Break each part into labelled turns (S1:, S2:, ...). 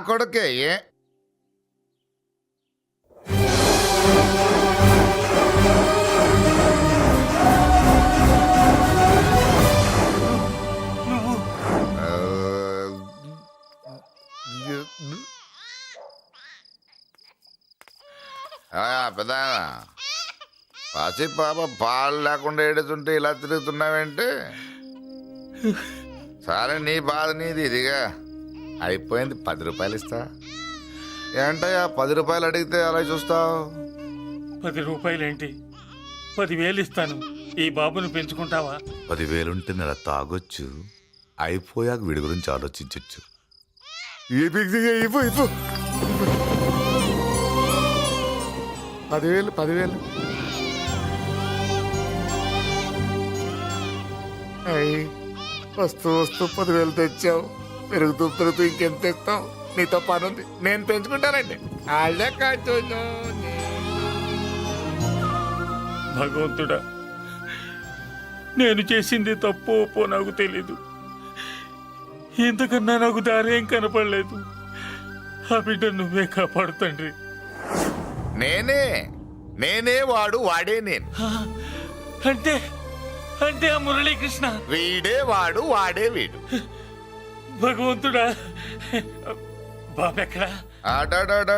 S1: కొడుకే పెద్ద పసి పాప పాలు లేకుండా ఏడుతుంటే ఇలా తిరుగుతున్నావేంటి? సరే నీ బాధ నీది, ఇదిగా అయిపోయింది. 10 రూపాయలు ఇస్తా. ఏంటయ్యా 10 రూపాయలు అడిగితే అలా చూస్తావు?
S2: 10 రూపాయలేంటి, 10,000 ఇస్తాను. ఈ బాబును పెంచుకుంటావా?
S1: 10,000 ఉంటే నెల తాగొచ్చు, అయిపోయాక వీడి గురించి ఆలోచించచ్చు. 10,000 వస్తూ 10,000 తెచ్చావు. పెరుగుతూ ఇంకెంత తెస్తావు? నీతో పని ఉంది, నేను పెంచుకుంటానండి. వాళ్ళే కాచు.
S2: భగవంతుడా, నేను చేసింది తప్పు ఒప్పో నాకు తెలీదు. ఇంతకన్నా నాకు దారేం కనపడలేదు. ఆ బిడ్డ నువ్వే కాపాడు తండ్రి.
S1: నేనే వాడు, వాడే నేను.
S2: అంటే అంటే ఆ మురళీకృష్ణ
S1: వీడే వాడు, వాడే వీడు.
S2: భగవంతుడా, బాబెక్కడా?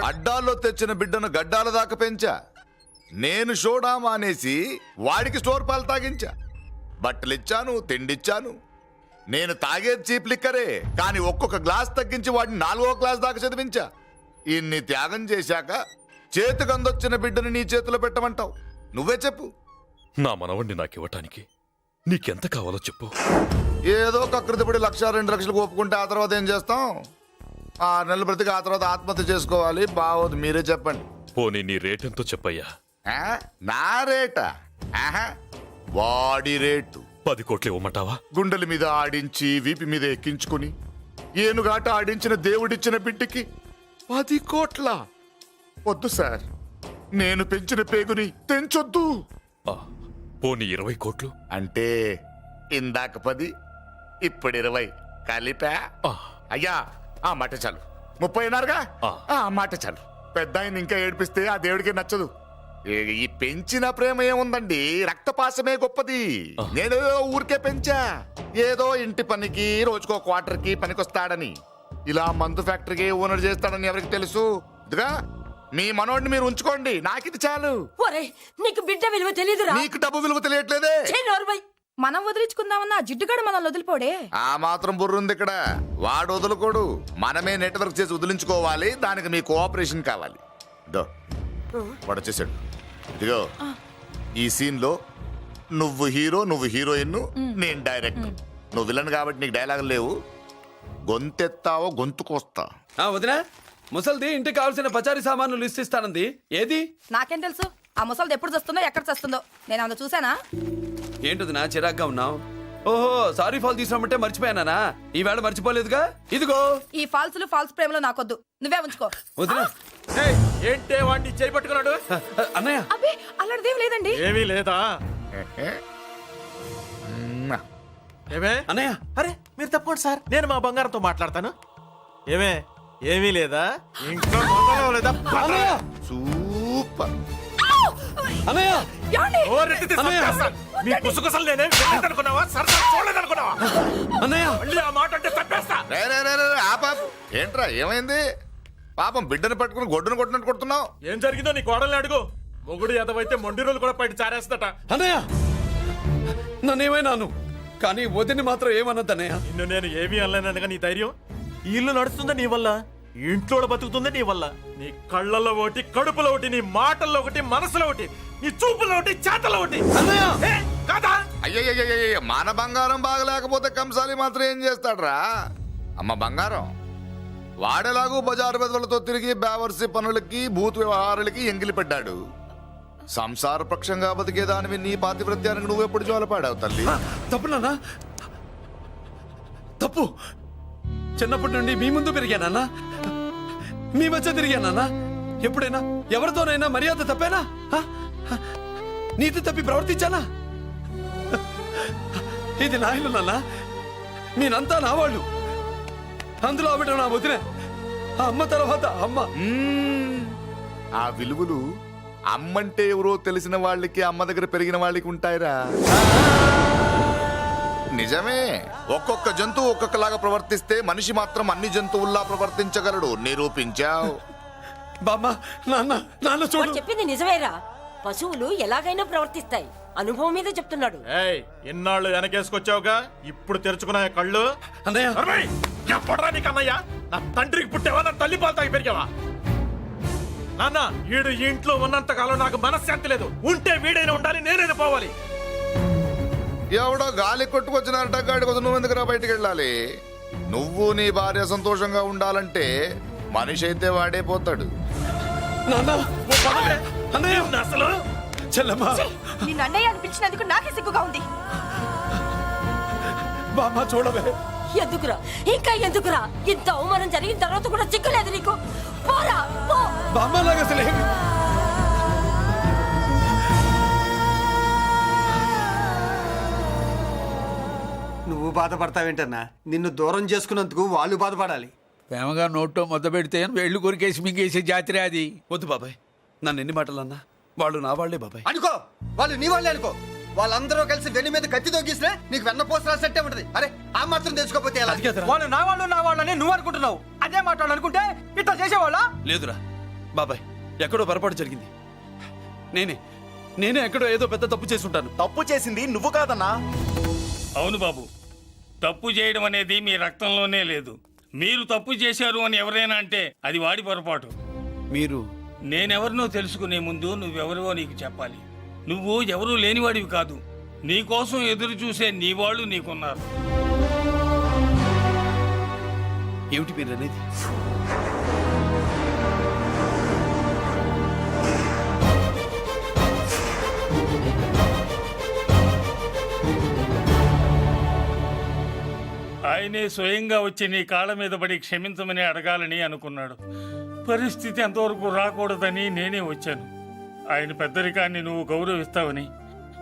S1: అడ్డాల్లో తెచ్చిన బిడ్డను గడ్డాల దాకా పెంచా. నేను షోడా మానేసి వాడికి స్టోర్ పాలు తాగించా. బట్టలిచ్చాను, తిండిచ్చాను. నేను తాగేది చీప్ లిక్కరే, కానీ ఒక్కొక్క గ్లాస్ తగ్గించి వాడిని 4వ క్లాస్ దాకా చదివించా. ఇన్ని త్యాగం చేశాక చేతికి అందొచ్చిన బిడ్డను నీ చేతిలో పెట్టమంటావు? నువ్వే చెప్పు.
S3: నా మనవణ్ణి నాకివ్వటానికి నీకెంత కావాలో చెప్పు.
S1: ఏదో కకృతిపడి 1,00,000 2 లక్షలకు ఒప్పుకుంటే ఆ తర్వాత ఏం చేస్తాం? 6 నెలలు బ్రతికి ఆ తర్వాత ఆత్మహత్య చేసుకోవాలి. బాగోదు, మీరే చెప్పండి.
S3: పోనీ నీ రేటెంతో చెప్పయ్యా.
S1: నా రేటా? వాడి రేటు
S3: 10 కోట్లు ఇవ్వమంటావా?
S1: గుండెల మీద ఆడించి వీపి మీద ఎక్కించుకుని ఏనుగాట ఆడించిన దేవుడిచ్చిన బిడ్డకి 10 కోట్ల? వద్దు సార్, నేను పెంచిన పేగుని తెంచొద్దు.
S3: పోనీ 20 కోట్లు?
S1: అంటే ఇందాక 10, ఇప్పుడు 20 కలిపా? అయ్యా ఆ మాట చాలు. 30 అన్నారుగా, ఆ మాట చాలు. పెద్ద ఆయన ఇంకా ఏడిపిస్తే ఆ దేవుడికి నచ్చదు. ఈ పెంచిన ప్రేమ ఏముందండి, రక్తపాసమే గొప్పది. నేను ఊరికే పెంచా, ఏదో ఇంటి పనికి రోజుకో క్వార్టర్కి పనికొస్తాడని. ఇలా మందు ఫ్యాక్టరీకి ఓనర్ చేస్తాడని ఎవరికి తెలుసు? ఇదిగా మీ మనోడిని మీరు ఉంచుకోండి, నాకిది చాలు.
S4: నీకు బిడ్డ విలువ తెలియదురా?
S1: నీకు డబ్బు విలువ తెలియట్లేదే.
S4: మనం వదిలించుకుందామన్నా జిడ్డుగాడు మనల్ని వదిలిపోడే.
S1: ఆ మాత్రం బుర్రుంది ఇక్కడ. వాడు వదులుకోడు, మనమే నెట్వర్క్ చేసి వదిలించుకోవాలి. దానికి మీ కోఆపరేషన్ కావాలి. వాడు వచ్చేసాడు. ఇదిగో ఈ సీన్ లో నువ్వు హీరో, నువ్వు హీరోయిన్, నేను డైరెక్టర్. నువ్వు విలన్ కాబట్టి నీకు డైలాగులు లేవు. గొంతెత్తావో గొంతుకొస్తా.
S5: వదినా, ముసల్ది ఇంటికి కావాల్సిన పచారీ సామాన్లు లిస్ట్ ఇస్తానంది. ఏది?
S4: నాకేం తెలుసు ఆ ముసల్ది ఎప్పుడు చస్తుందో ఎక్కడ చస్తుందో? నేను అందులో చూసానా?
S5: ఏంటది నా చిరాగ్గా ఉన్నావు? ఓహో, సారీ ఫాల్ తీసుకురామంటే మర్చిపోయానా? ఈవేళ మర్చిపోలేదుగా. ఇదిగో
S4: ఈ ఫాల్స్ ప్రేమలో నాకొద్దు, నువ్వే ఉంచుకో.
S5: వదినా,
S2: ఏంటే వాడిని చేయి పట్టుకున్నాడు?
S5: అన్నయ్య,
S4: అబ్బే అలాంటిదేం లేదండి.
S2: ఏమీ లేదా? ఏమే
S5: అన్నయ్య,
S6: అరే మీరు తప్పకుండా సార్, నేను మా బంగారంతో మాట్లాడతాను. ఏమే ఏమీ లేదా? ఇంట్లో లేదా?
S1: సూపర్.
S5: అన్నయ్య,
S6: మీ కుసకుసలు నేనే అనుకున్నావా? చూడలేదనుకున్నావా?
S5: అన్నయ్య,
S6: మళ్ళీ ఆ మాట అంటే తప్పేస్తా.
S1: ఏంట్రా ఏమైంది? పాపం బిడ్డను పట్టుకుని గొడ్డును కొట్టినట్టు కొడుతున్నావు.
S6: ఏం జరిగిందో నీ కోడల్ని అడుగు. మొగుడు ఎదవైతే మొండి రోజులు కూడా బయట చారేస్తట.
S5: అన్నయ్య, నన్నేమైనాను కానీ వదిని మాత్రం ఏమన్నదన్నయ్య.
S6: నిన్ను నేను ఏమీ అనలేనగా నీ ధైర్యం. ఈ ఇల్లు నడుస్తుందా నీ వల్ల, ఇంట్లో బతుకుతుందా నీ వల్ల. నీ కళ్ళల్లో ఒకటి, కడుపులో ఒకటి, నీ మాటల్లో ఒకటి, మనసులో ఒకటి, నీ చూపులో ఒకటి, చేతల్లో ఒకటి.
S5: కాదా?
S1: అయ్యయ్యయ్య, మన బంగారం బాగలేకపోతే కంసాలి మాత్రం ఏం చేస్తాడ్రా? అమ్మ బంగారం వాడేలాగూ బజారు బెదవులతో తిరిగి బేవర్సి పనులకి, భూత వ్యవహారాలకి ఎంగిలి పడ్డాడు. సంసార పక్షంగా బతికేదానివి నీ పాతివ్రత్యానికి నువ్వెప్పుడు జోలపాడావు తల్లి?
S5: తప్పు నాన్న, తప్పు. చిన్నప్పటి నుండి మీ ముందు పెరిగానన్నా, మీ మధ్య తిరిగానన్నా. ఎప్పుడైనా ఎవరితోనైనా మర్యాద తప్పేనా? నీతి తప్పి ప్రవర్తించానా? ఇది నా ఇల్లు నాన్న, నేనంతా నా వాళ్ళు. అందులో ఆవిడ నా వదిలే. ఆ అమ్మ తర్వాత అమ్మ.
S1: ఆ విలువలు అమ్మంటే ఎవరో తెలిసిన వాళ్ళకి అమ్మ దగ్గర పెరిగిన వాళ్ళకి ఉంటాయిరా. నిజమే, ఒక్కొక్క జంతువు ఒక్కొక్కలాగా ప్రవర్తిస్తే మనిషి మాత్రం అన్ని జంతువుల్లా ప్రవర్తించగలడు. నిరూపించావు.
S5: బామ్మ, నాన్న, నాన్న చూడు.
S7: వాడు చెప్పింది నిజమేరా. పశువులు ఎలాగైనా ప్రవర్తిస్తాయి. అనుభవం మీద చెప్తున్నాడు.
S6: ఏయ్, ఎన్నాళ్ళు వెనకేసుకొచ్చావుగా, ఇప్పుడు తెరుచుకున్నా కళ్ళు.
S5: అన్నయ్య,
S6: అరవై! ఎప్పుడురా నీకు అన్నయ్య? నా తండ్రికి పుట్టావా, నా తల్లి పాలు తాగి పెరిగావా? నాన్న, వీడు ఈ ఇంట్లో ఉన్నంత కాలం నాకు మనశ్శాంతి లేదు. ఉంటే వీడైనా ఉండాలి, నేనైనా పోవాలి.
S1: ఎవడో గాలి కొట్టుకొచ్చినారట, గాడి కోసం నువ్వు ఎందుకురా బయటికి వెళ్ళాలి? నువ్వు నీ భార్య సంతోషంగా ఉండాలంటే మనిషి అయితే వాడే పోతాడు.
S5: నాన్న,
S6: ఓ పదవే.
S5: అన్నయ్య,
S6: ఏంటి అసలు
S5: చెల్లమ్మ,
S4: నిన్ను అన్నయ్య అనిపించినందుకు నాకే సిగ్గుగా ఉంది.
S5: బామ్మ చూడవే.
S7: ఎందుకురా, ఇంకా ఎందుకురా? ఇంత అవమానం జరిగిన తర్వాత కూడా చిక్కలేదు నీకు? పోరా, పో.
S5: బామ్మ లాగా అసలు ఏమి.
S8: నువ్వు బాధపడతావేంటన్నా? నిన్ను దూరం చేసుకున్నందుకు వాళ్ళు బాధపడాలి.
S9: ప్రేమగా నోట్లో మొద్ద పెడితే వేళ్ళు కొరికేసి మింగేసే జాతర అది.
S5: వద్దు బాబాయ్, నన్ను ఎన్ని మాటలు అన్నా వాళ్ళు నా వాళ్లే బాబాయ్.
S8: అనుకో, వాళ్ళు నీ వాళ్ళే అనుకో. వాళ్ళందరూ కలిసి వెన్ను మీద కత్తి తొగిసినా నీకు వెన్న పోసి రాసినట్టే ఉంటది. అరే, ఆ మాత్రం తెలుసుకోపోతే ఎలా?
S5: అది కాదురా.
S8: వాళ్ళు నా వాళ్ళని నువ్వు అనుకుంటున్నావు. అదే మాట్లాడాలనుకుంటే ఇట్లా చేసేవాళ్ళ.
S5: లేదురా బాబాయ్, ఎక్కడో పొరపాటు జరిగింది. నేనే ఎక్కడో ఏదో పెద్ద తప్పు చేసి ఉంటాను.
S6: తప్పు చేసింది నువ్వు కాదన్నా.
S2: అవును బాబు, తప్పు చేయడం అనేది మీ రక్తంలోనే లేదు. మీరు తప్పు చేశారు అని ఎవరైనా అంటే అది వాడి పొరపాటు.
S5: మీరు
S2: నేనెవరినో తెలుసుకునే ముందు నువ్వెవరివో నీకు చెప్పాలి. నువ్వు ఎవరూ లేనివాడివి కాదు. నీకోసం ఎదురు చూసే నీ వాళ్ళు నీకున్నారు.
S5: ఏమిటి మీరు అనేది?
S2: ఆయనే స్వయంగా వచ్చి నీ కాళ్ళ మీద పడి క్షమించమని అడగాలని అనుకున్నాడు. పరిస్థితి అంతవరకు రాకూడదని నేనే వచ్చాను. ఆయన పెద్దరికాన్ని నువ్వు గౌరవిస్తావని,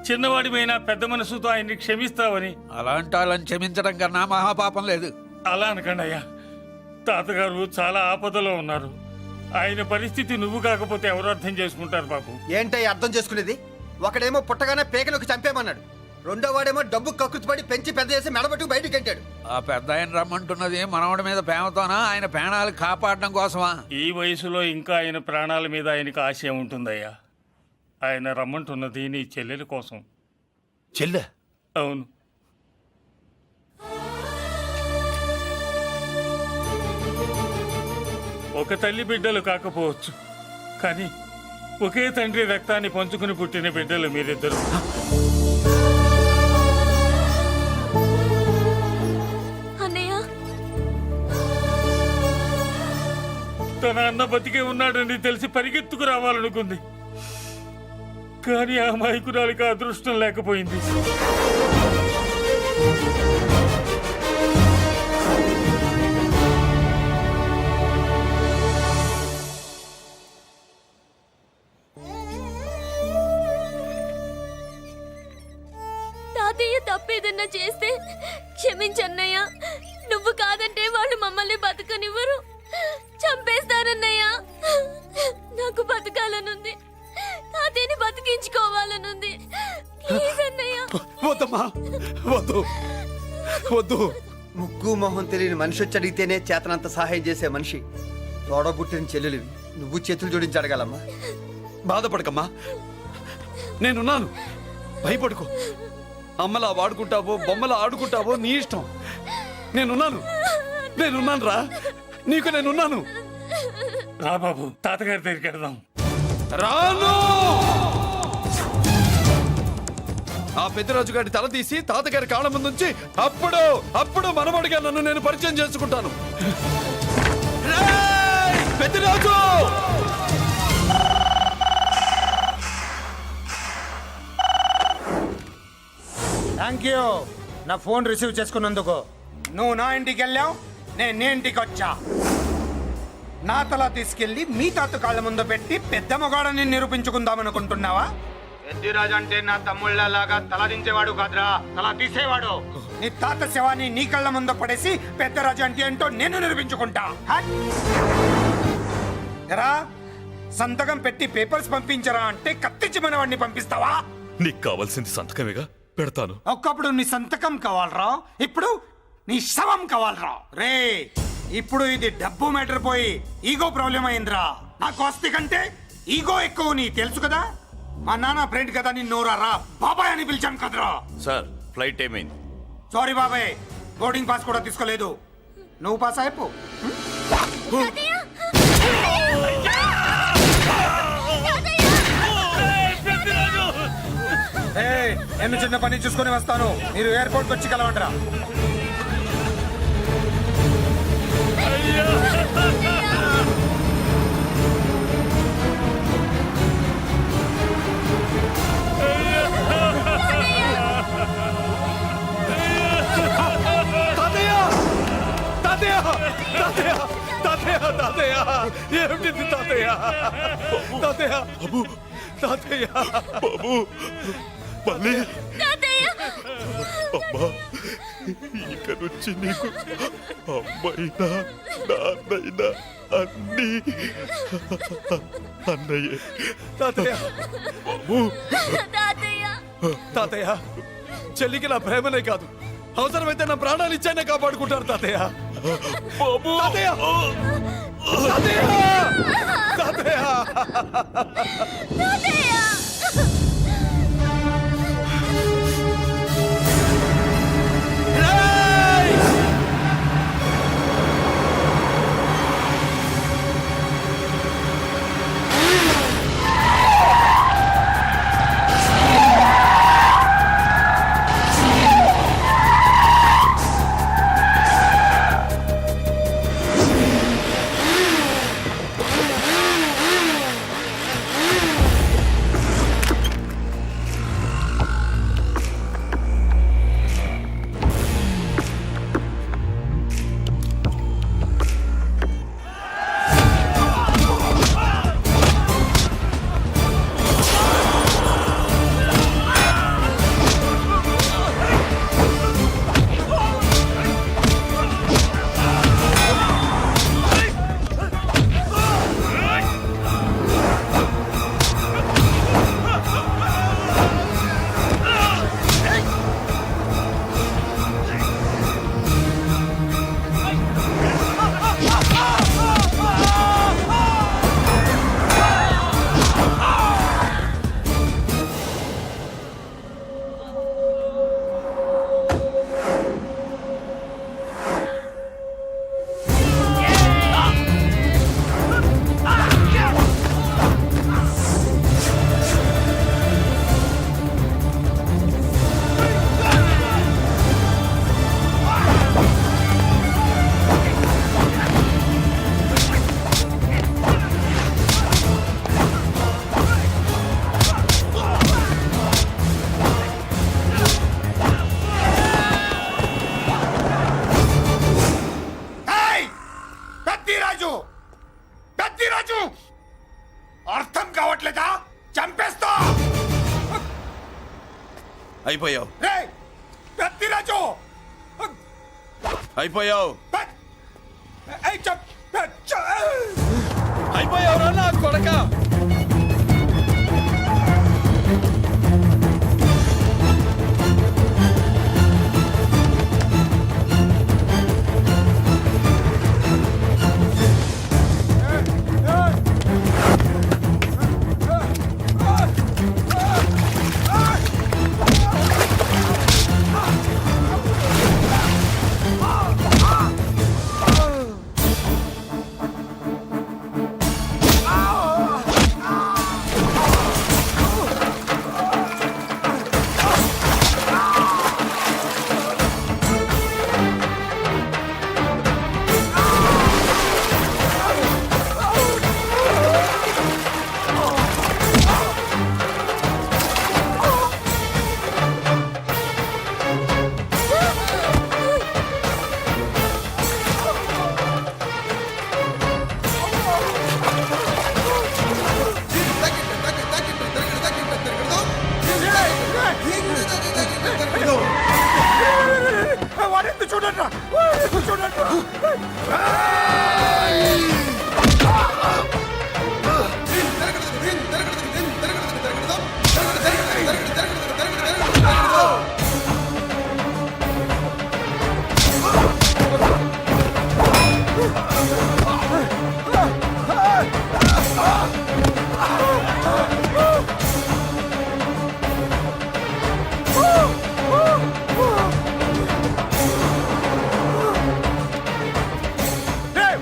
S2: చిన్నవాడిపైన పెద్ద మనసుతో ఆయన్ని క్షమిస్తావని.
S9: అలాంటి వాళ్ళని క్షమించడం కన్నా మహాపాపం లేదు.
S2: అలా అనకండి అయ్యా. తాతగారు చాలా ఆపదలో ఉన్నారు. ఆయన పరిస్థితి నువ్వు కాకపోతే ఎవరు అర్థం చేసుకుంటారు బాబు?
S8: ఏంటో అర్థం చేసుకునేది? ఒకడేమో పుట్టగానే పేకలోకి చంపేమన్నాడు. రెండో వాడేమో డబ్బు కక్కుతుపడి పెంచి పెద్ద చేసి మెడబెట్టుకు బయటికి గంటాడు.
S9: ఆ పెద్ద ఆయన రమ్మంటున్నది మనవడి మీద ప్రేమతోనా, ఆయన ప్రాణాలు కాపాడడం కోసమా?
S2: ఈ వయసులో ఇంకా ఆయన ప్రాణాల మీద ఆయనకు ఆశయం ఉంటుందయ్యా. ఆయన రమ్మంటున్నది నీ చెల్లెల కోసం.
S5: చెల్లె?
S2: అవును. ఒక తల్లి బిడ్డలు కాకపోవచ్చు, కానీ ఒకే తండ్రి రక్తాన్ని పంచుకుని పుట్టిన బిడ్డలు మీరిద్దరు.
S7: అన్నయ్య,
S2: తన అన్న బతికే ఉన్నాడని తెలిసి పరిగెత్తుకు రావాలనుకుంది, కానీ ఆ అమాయకురాలికి అదృష్టం లేకపోయింది.
S10: తాతయ్య తప్పేదన్నా చేస్తే క్షమించన్నయ్య. నువ్వు కాదంటే వాళ్ళు మమ్మల్ని బతకనివ్వరు, చంపేస్తారన్నయ్య. నాకు బతకాలనుంది, తాతయ్యని బతికించుకోవాలనుంది. ప్లీజ్ అన్నయ్య.
S5: వద్దమ్మా, వద్దు వద్దు.
S8: ముగ్గు మొహం తెలియని మనిషి వచ్చి అడిగితేనే చేతనంత సహాయం చేసే మనిషి. తోడబుట్టిన చెల్లెలివి, నువ్వు చేతులు జోడించి అడగాలమ్మా.
S5: బాధపడకమ్మా, నేనున్నాను. భయపడుకో. అమ్మలా వాడుకుంటావో బొమ్మలా ఆడుకుంటావో నీ ఇష్టం. నేనున్నాను రా, నీకు నేనున్నాను.
S2: రా బాబు, తాతగారి దగ్గరికి వెళ్దాం.
S5: రాను. ఆ పెద్దరాజు గారి తల తీసి తాతగారి కాళ్ళ ముందుంచి అప్పుడు మనమడిగా నన్ను నేను పరిచయం చేసుకుంటాను. రేయ్, పెద్దరాజు!
S11: థ్యాంక్ యూ నా ఫోన్ రిసీవ్ చేసుకున్నందుకు. నువ్వు నా ఇంటికి వెళ్ళావు, నేను నీ ఇంటికి వచ్చా. నా తల తీసుకెళ్లి మీ తాత కాళ్ళ ముందు పెట్టి పెద్ద మొగాడని నిరూపించుకుందామనుకుంటున్నావా? పెద్దిరాజు అంటే నా తమ్ముళ్ళలాగా తల దించేవాడు కాదురా, తల తీసేవాడు. నీ తాత శవాన్ని నీ కళ్ళ ముందు పడేసి పెద్దరాజు అంటే ఏంటో నేను నిరూపించుకుంటా. హట్! ఎరా సంతకం పెట్టి పేపర్స్ పంపించరా అంటే కత్తించి మనవాడిని పంపిస్తావా?
S3: నీకు కావాల్సింది సంతకమేగా, పెడతాను.
S11: ఒకప్పుడు నీ సంతకం కావాలరా, ఇప్పుడు నీ శవం కావాలరా. రే ఇప్పుడు ఇది డబ్బు మ్యాటర్ పోయి ఈగో ప్రాబ్లం అయిందిరా. నాకు ఆస్తి కంటే ఈగో ఎక్కువ, నీ తెలుసు కదా. మా నాన్న ఫ్రెండ్ కదా, నిన్ను రా బాబాయ్ అని పిలిచాను కదరా.
S1: సార్ ఫ్లైట్ ఏమైంది?
S11: సారీ బాబాయ్, బోర్డింగ్ పాస్ కూడా తీసుకోలేదు. నువ్వు పాస్ అయిపో. నేను చిన్న పని చూసుకొని వస్తాను, మీరు ఎయిర్పోర్ట్కి వచ్చి కలవండిరా.
S5: తాతయ్య తాతయ్య తాతయ్య తాతయ్య ఏమిటి తాతయ్య? తాతయ్య బాబు, తాతయ్య
S3: బాబు మళ్ళీ అమ్మా, ఇక నుంచి నీకు అమ్మైనా నాన్నైనా అన్నీ అన్నయ్యే.
S5: తాతయ్య
S3: బాబు
S5: తాతయ్య, చెల్లికి నా ప్రేమనే కాదు, అవసరమైతే నా ప్రాణాలు ఇచ్చానే కాపాడుకుంటారు తాతయ్య.
S3: బాబు
S5: తాతయ్య తాతయ్య తాతయ్య రేయ్! పెద్దిరాజు అర్థం కావట్లేదా? చంపేస్తా. అయిపోయావు,
S11: రేయ్ పెద్దిరాజు
S5: అయిపోయావు, అయిపోయావు నా కొడక.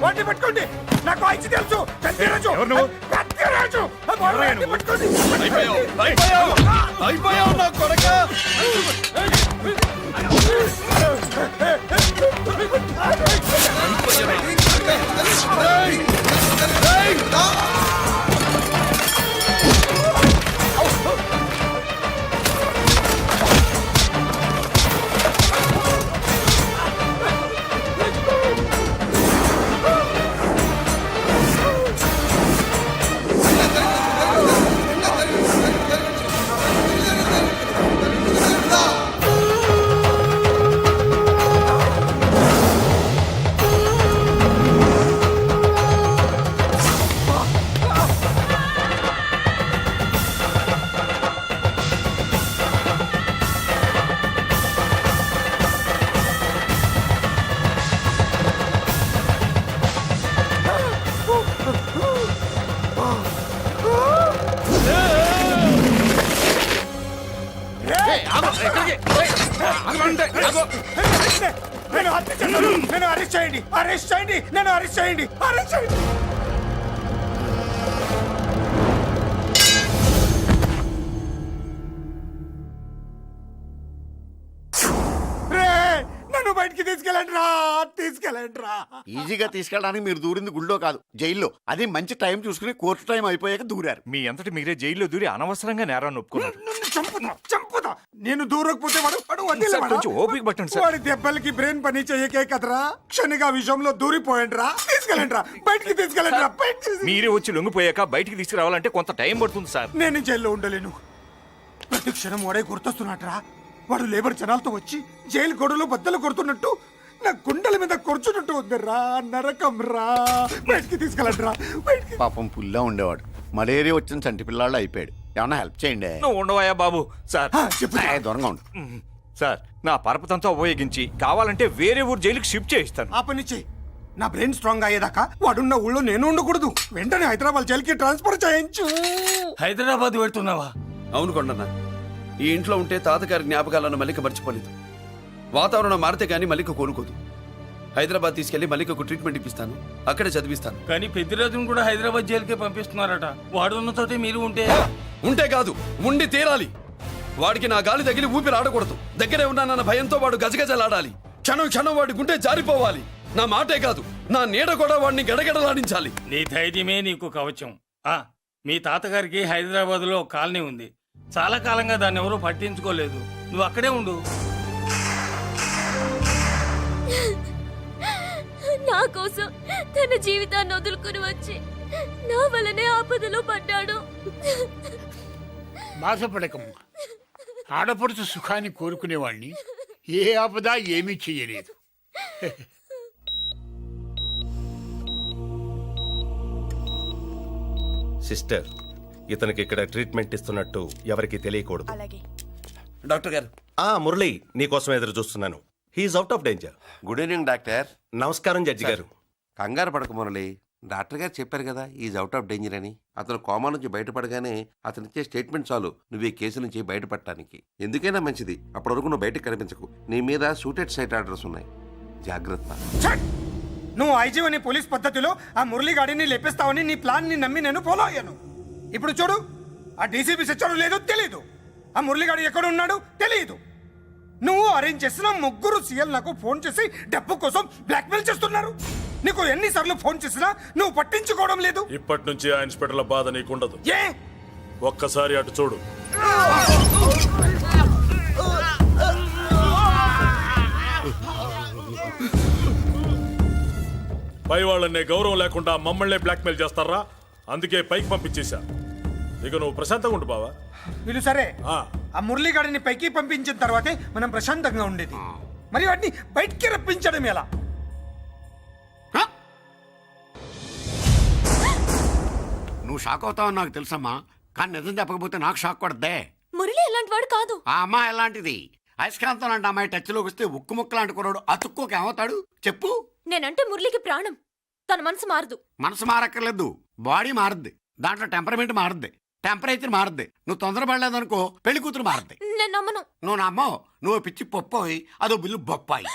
S11: వాటిని పట్టుకోండి. నాకు ఐచి తెలుసు. కత్తిరాజు.
S1: ఎవరు నువ్వు?
S11: కత్తిరాజు. వాటిని పట్టుకోండి.
S5: అయిపోయావు నా కొడక.
S11: నేను హత్య చేశాను. నన్ను అరెస్ట్ చేయండి. అరెస్ట్ చేయండి. నన్ను అరెస్ట్ చేయండి. అరెస్ట్ చేయండి. నన్ను బయటికి తీసుకెళ్ళండి రా. తీసుకెళ్ళండి రా.
S1: ఈజీగా తీసుకెళ్ళడానికి మీరు దూరింది గుళ్ళో కాదు, జైల్లో. అది మంచి టైం చూసుకుని కోర్టు టైం అయిపోయాక దూరారు.
S6: మీ అంతటి మీరే జైల్లో దూరి అనవసరంగా నేరాన్ని ఒప్పుకున్నారు.
S11: నన్ను చంపుతా. నేను దూరకపోతే వాడు వదిలేవాడా?
S6: కొంచెం ఓపిక పట్టండి సార్.
S11: వాడి దెబ్బలకి బ్రెయిన్ పని చేయకే కదరా. క్షణిగా విషయంలో దూరిపోయండి రా. తీసుకెళ్ళండి రా. బయటికి తీసుకెళ్ళండి రా.
S6: మీరే వచ్చి లొంగిపోయాక బయటికి తీసుకురావాలంటే కొంత టైం పడుతుంది సార్.
S11: నేను జైల్లో ఉండలేను. ప్రతి క్షణం వాడే గుర్తొస్తున్నట్రా. వాడు లేబర్ జనాలతో వచ్చి జైలు గొడవలో బద్దలు కొడుతున్నట్టు నా గుండెల మీద కొడుచున్నట్టు ఉందిరా. నరకం రా. బయటికి తీసుకెళ్ళండి రా.
S1: పాపం పుల్లా ఉండేవాడు, మలేరియా వచ్చిన చంటి పిల్లాళ్ళు అయిపోయాడు. ఏమన్నా హెల్ప్ చేయండి.
S6: నువ్వు ఉండవయ్యా బాబు. సార్
S11: చెప్పు.
S1: దూరంగా ఉండు.
S6: సార్ నా పరపతంతా ఉపయోగించి కావాలంటే వేరే ఊరు జైలుకి షిఫ్ట్ చేయిస్తాను.
S11: ఆ పని చెయ్యి. నా బ్రెయిన్ స్ట్రాంగ్ అయ్యేదాకా వాడున్న ఊళ్ళో నేను ఉండకూడదు. వెంటనే హైదరాబాద్ జైలుకి ట్రాన్స్ఫర్ చేయించు.
S2: హైదరాబాద్ పెడుతున్నావా?
S5: అవును కొండన్న, ఈ ఇంట్లో ఉంటే తాతగారి జ్ఞాపకాలను మల్లిక మర్చిపోలేదు. వాతావరణం మారితే గానీ మల్లిక కోలుకోదు. హైదరాబాద్ తీసుకెళ్లి మల్లికకు ట్రీట్మెంట్ ఇప్పిస్తాను, అక్కడే చదివిస్తాను.
S2: కానీ పెద్దిరాజును కూడా హైదరాబాద్ జైలుకే పంపిస్తున్నారట. వాడున్న తోటే మీరు
S5: ఉంటే కాదు, ఉండి తీరాలి. వాడికి నా గాలి తగిలి ఊపిరి ఆడకూడదు. దగ్గరే ఉన్నానన్న భయంతో వాడు గజగజలాడాలి. క్షణం క్షణం వాడి గుండె జారిపోవాలి. నా మాటే కాదు, నా నీడ కూడా వాడిని గడగడలాడించాలి.
S2: నీ ధైర్యమే నీకు కవచం. మీ తాతగారికి హైదరాబాద్ లో కాలనీ ఉంది. చాలా కాలంగా దాన్ని ఎవరూ పట్టించుకోలేదు. నువ్వు అక్కడే ఉండు.
S10: నా కోసం తన జీవితాన్ని వదులుకుని వచ్చి నా వల్లనే ఆపదలో పడ్డాడు.
S12: బాధపడకమ్మా. ఆడపడుచు సుఖాన్ని కోరుకునేవాణ్ణి ఏ ఆపద ఏమీ చెయ్యలేదు.
S3: సిస్టర్, ఇతనికి ఇక్కడ ట్రీట్మెంట్ ఇస్తున్నట్టు ఎవరికి తెలియకూడదు.
S5: డాక్టర్ గారు.
S3: మురళి, నీకోసం ఎదురు చూస్తున్నాను. He's out of danger.
S13: Good evening doctor.
S3: నమస్కారం జడ్జి గారు.
S13: కంగారు పడక మురళి. డాక్టర్ గారు చెప్పారు కదా ఈజ్ అవుట్ ఆఫ్ డేంజర్ అని. అతను కోమా నుంచి బయటపడగానే అతను ఇచ్చే స్టేట్మెంట్ చాలు నువ్వు ఈ కేసు నుంచి బయటపడటానికి. ఎందుకైనా మంచిది, అప్పటి వరకు నువ్వు బయటకు కనిపించకు. నీ మీద షూటెడ్ సైట్ ఆర్డర్స్ ఉన్నాయి, జాగ్రత్త.
S11: నువ్వు ఐజీవని పోలీస్ పద్ధతిలో ఆ మురళీగాడిని లేపిస్తావని నీ ప్లాన్ ని నమ్మి నేను ఫాలో అయ్యాను. ఇప్పుడు చూడు, ఆ డీసీపీ సచ్చాడు లేదో తెలియదు, ఆ మురళీగాడు ఎక్కడ ఉన్నాడు తెలియదు. నువ్వు అరేంజ్ చేసిన ముగ్గురు సీఎల్ నాకు ఫోన్ చేసి డబ్బు కోసం బ్లాక్మెయిల్ చేస్తున్నారు. నీకు ఎన్నిసార్లు ఫోన్ చేసినా నువ్వు పట్టించుకోవడం లేదు.
S3: ఇప్పటి నుంచి ఆ ఇన్స్పెక్టర్ల బాధ నీకుండదు.
S11: ఏ
S3: ఒక్కసారి అటు చూడు. పై వాళ్ళనే గౌరవం లేకుండా మమ్మల్నే బ్లాక్మెయిల్ చేస్తారా? అందుకే పైకి పంపించేశా. ఇక నువ్వు ప్రశాంతంగా ఉండు బావా.
S11: వీళ్ళు సరే, ఆ మురళీగాడిని పైకి పంపించిన తర్వాతే మనం ప్రశాంతంగా ఉండేది. మరి వాటిని బయటికి రప్పించడం ఎలా? నువ్వు షాక్ అవుతావని నాకు తెలుసమ్మా, కానీ నిజం చెప్పకపోతే నాకు షాక్ కొడద్దే.
S10: మురళి ఎలాంటి వాడు కాదు.
S11: ఆ అమ్మాయి ఎలాంటిది? అయస్కాంతం లాంటి అమ్మాయి టచ్లోకి వస్తే ఉక్కు ముక్క లాంటి కుర్రాడు అతుక్కోక ఏమవుతాడు చెప్పు?
S10: నేనంటే మురళికి ప్రాణం. తన మనసు మారదు.
S11: మనసు మారక్కర్లేదు, బాడీ మారుద్ది. దాంట్లో టెంపరమెంట్ మారుద్ది, టెంపరేచర్ మారుద్ది. నువ్వు తొందరపడలేదనుకో పెళ్లి కూతురు మారుద్ది.
S10: నేను నమ్మను.
S11: నువ్వు నమ్మవు, నువ్వు పిచ్చి పొప్పోయి అదో బిల్లు బొప్పాయి.